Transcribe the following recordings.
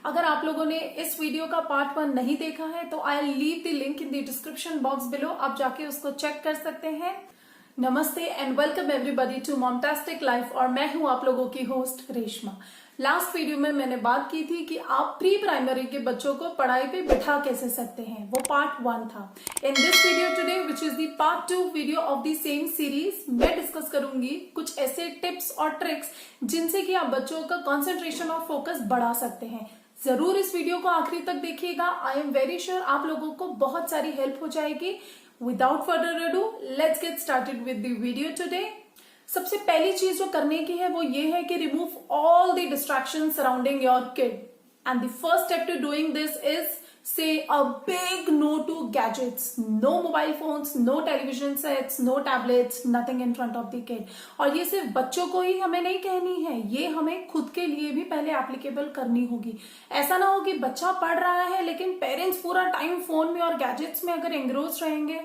अगर आप लोगों ने इस वीडियो का पार्ट 1 नहीं देखा है तो I leave the link in the description box below, आप जाके उसको चेक कर सकते हैं। नमस्ते and welcome everybody to Momtastic life, और मैं हूं आप लोगों की होस्ट रेशमा। लास्ट वीडियो में मैंने बात की थी कि आप प्री प्राइमरी के बच्चों को पढ़ाई पे बिठा कैसे सकते हैं, वो पार्ट 1 था। In this video today which is the part 2 video of the same series, मैं डिस्कस करूंगी कुछ ऐसे टिप्स और ट्रिक्स जिनसे कि आप बच्चों का कंसंट्रेशन और फोकस बढ़ा सकते हैं। जरूर इस वीडियो को आखिरी तक देखिएगा, आई एम वेरी श्योर आप लोगों को बहुत सारी हेल्प हो जाएगी। Without further ado let's get started with the video today. सबसे पहली चीज जो करने की है वो ये है कि remove all the distraction surrounding your kid, and the first step to doing this is say a big no to gadgets. No mobile phones, no television sets, no tablets, nothing in front of the kid. और ये सिर्फ बच्चों को ही हमें नहीं कहनी है, ये हमें खुद के लिए भी पहले एप्लीकेबल करनी होगी। ऐसा ना हो कि बच्चा पढ़ रहा है लेकिन पेरेंट्स पूरा टाइम फोन में और गैजेट्स में अगर एंग्रोस रहेंगे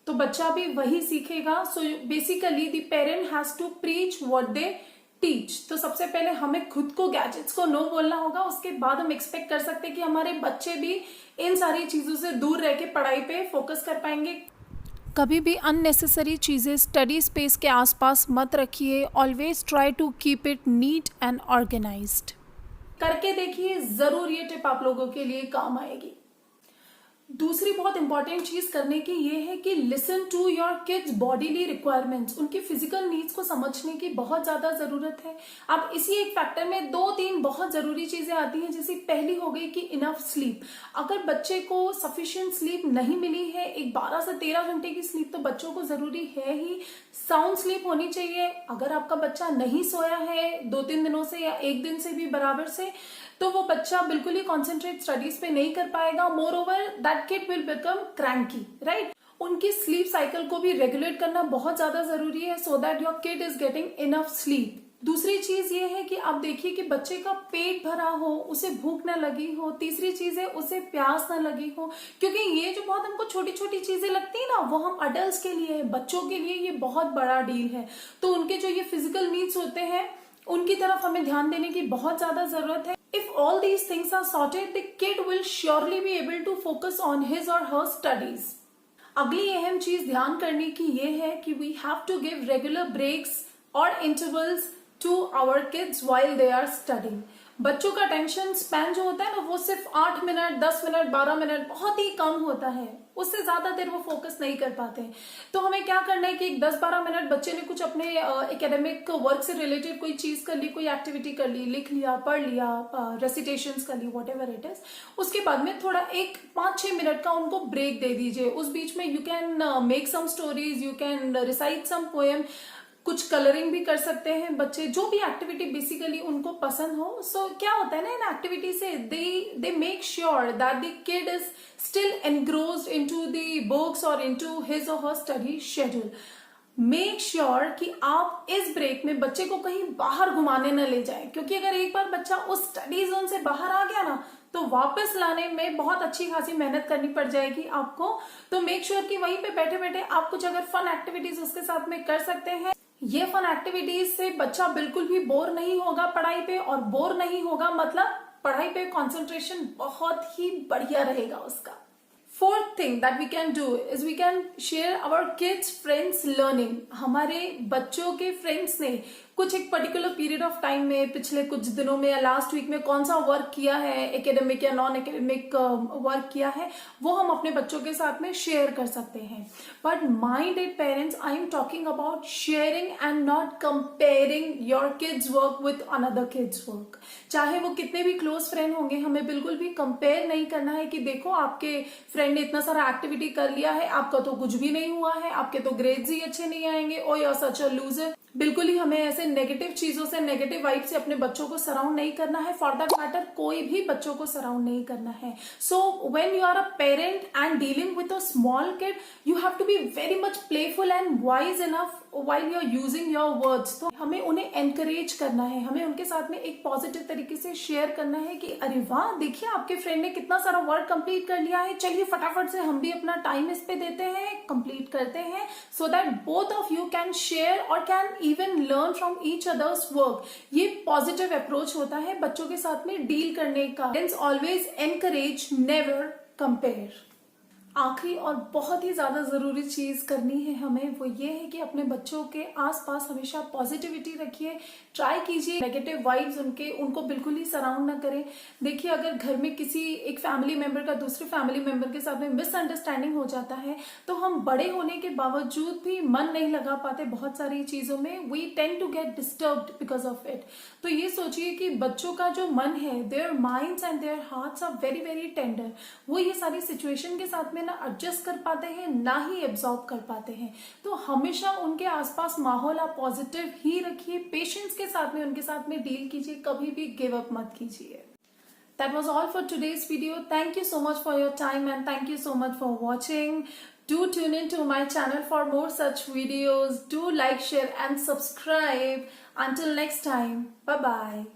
तो बच्चा भी वही सीखेगा। So basically the parent has to preach what they teach. तो सबसे पहले हमें खुद को गैजेट्स को नो बोलना होगा, उसके बाद हम एक्सपेक्ट कर सकते हैं कि हमारे बच्चे भी इन सारी चीजों से दूर रह के पढ़ाई पे फोकस कर पाएंगे। कभी भी अननेसेसरी चीजें स्टडी स्पेस के आसपास मत रखिए। Always try to keep it neat and organised. करके देखिए, जरूर ये टिप आप लोगों के लिए काम आएगी। दूसरी बहुत इंपॉर्टेंट चीज करने की ये है कि listen to your kids bodily requirements. उनकी फिजिकल नीड्स को समझने की बहुत ज्यादा जरूरत है। अब इसी एक फैक्टर में 2-3 बहुत जरूरी चीजें आती हैं, जैसे पहली हो गई कि इनफ स्लीप। अगर बच्चे को सफिशिएंट स्लीप नहीं मिली है, एक 12 से 13 घंटे की स्लीप तो बच्चों को जरूरी है ही। साउंड स्लीप होनी चाहिए। अगर आपका बच्चा नहीं सोया है 2-3 दिनों से या 1 दिन से भी बराबर से, तो वो बच्चा बिल्कुल ही कॉन्सेंट्रेट स्टडीज पे नहीं कर पाएगा। More over that kid will become cranky, right. उनकी स्लीप साइकिल को भी रेगुलेट करना बहुत ज्यादा जरूरी है, so that your kid is getting enough sleep. दूसरी चीज ये है कि आप देखिए कि बच्चे का पेट भरा हो, उसे भूख न लगी हो। तीसरी चीज है उसे प्यास न लगी हो, क्योंकि ये जो बहुत हमको छोटी छोटी चीजें लगती है ना, वो हम अडल्ट के लिए है, बच्चों के लिए ये बहुत बड़ा डील है। तो उनके जो ये फिजिकल नीड्स होते हैं उनकी तरफ हमें ध्यान देने की बहुत ज्यादा जरूरत है। If all these things are sorted, the kid will surely be able to focus on his or her studies. अगली अहम चीज ध्यान करने की ये है कि we have to give regular breaks or intervals to our kids while they are studying. बच्चों का टेंशन स्पैन जो होता है ना, वो सिर्फ 8 मिनट, 10 मिनट, 12 मिनट, बहुत ही कम होता है। उससे ज्यादा देर वो फोकस नहीं कर पाते। तो हमें क्या करना है कि 10-12 मिनट बच्चे ने कुछ अपने एकेडमिक वर्क से रिलेटेड कोई चीज कर ली, कोई एक्टिविटी कर ली, लिख लिया, पढ़ लिया, रेसिटेशंस कर ली, वॉट एवर इट इज। उसके बाद में थोड़ा 5-6 मिनट का उनको ब्रेक दे दीजिए। उस बीच में you can make some stories, you can recite some poem, कुछ कलरिंग भी कर सकते हैं बच्चे, जो भी एक्टिविटी बेसिकली उनको पसंद हो। सो क्या होता है ना, इन एक्टिविटी से they make sure that the kid is still engrossed into the books और इनटू हिज और हर स्टडी शेड्यूल। मेक श्योर कि आप इस ब्रेक में बच्चे को कहीं बाहर घुमाने न ले जाएं, क्योंकि अगर एक बार बच्चा उस स्टडी जोन से बाहर आ गया ना, तो वापस लाने में बहुत अच्छी खासी मेहनत करनी पड़ जाएगी आपको। तो मेक श्योर कि वहीं पे बैठे बैठे आप कुछ अगर फन एक्टिविटीज उसके साथ में कर सकते हैं। ये फन एक्टिविटीज से बच्चा बिल्कुल भी बोर नहीं होगा पढ़ाई पे, और बोर नहीं होगा मतलब पढ़ाई पे कंसंट्रेशन बहुत ही बढ़िया रहेगा उसका। Fourth thing that we can do is we can share our kids friends learning. हमारे बच्चों के फ्रेंड्स ने कुछ एक पर्टिकुलर पीरियड ऑफ टाइम में, पिछले कुछ दिनों में या लास्ट वीक में कौन सा वर्क किया है, एकेडमिक या नॉन एकेडमिक वर्क किया है, वो हम अपने बच्चों के साथ में शेयर कर सकते हैं। But minded parents, I am talking about sharing and not comparing your kids work with another kids work. चाहे वो कितने भी क्लोज फ्रेंड होंगे, हमें बिल्कुल भी कंपेयर नहीं करना है कि देखो आपके फ्रेंड ने इतना सारा एक्टिविटी कर लिया है, आपका तो कुछ भी नहीं हुआ है, आपके तो ग्रेड्स ही अच्छे नहीं आएंगे, oh you are such a loser. बिल्कुल ही हमें ऐसे नेगेटिव चीजों से, नेगेटिव वाइब से अपने बच्चों को सराउंड नहीं करना है। फॉर दैट मैटर कोई भी बच्चों को सराउंड नहीं करना है। So when you are a parent and dealing with a small kid, you have to be very much playful and wise enough while you are using your words, तो हमें उन्हें encourage करना है, हमें उनके साथ में एक पॉजिटिव तरीके से शेयर करना है कि अरे वाह, देखिए आपके फ्रेंड ने कितना सारा वर्क कंप्लीट कर लिया है, चलिए फटाफट से हम भी अपना टाइम इस पे देते हैं, कंप्लीट करते हैं, so that both of you can share और can even learn from each others work. ये पॉजिटिव अप्रोच होता है बच्चों के साथ में डील करने का। Always encourage, never compare. आखिरी और बहुत ही ज्यादा जरूरी चीज करनी है हमें, वो ये है कि अपने बच्चों के आसपास हमेशा पॉजिटिविटी रखिए। ट्राई कीजिए नेगेटिव वाइब्स उनको बिल्कुल ही सराउंड ना करें। देखिए, अगर घर में किसी एक फैमिली मेंबर का दूसरे फैमिली मेंबर के साथ में मिसअंडरस्टैंडिंग हो जाता है, तो हम बड़े होने के बावजूद भी मन नहीं लगा पाते बहुत सारी चीजों में। We tend to get disturbed because of it. तो ये सोचिए कि बच्चों का जो मन है, their minds and their hearts are very very tender. वो ये सारी सिचुएशन के साथ में ना एडजस्ट कर पाते हैं, ना ही एब्जॉर्ब कर पाते हैं। तो हमेशा उनके आसपास माहौल आप पॉजिटिव ही रखिए, पेशेंस के साथ में उनके साथ में डील कीजिए, कभी भी गिव अप मत कीजिए। That was all for today's video. Thank you so much for your time and thank you so much for watching. Do tune in to my channel for more such videos. Do like, share and subscribe. Until next time, bye bye.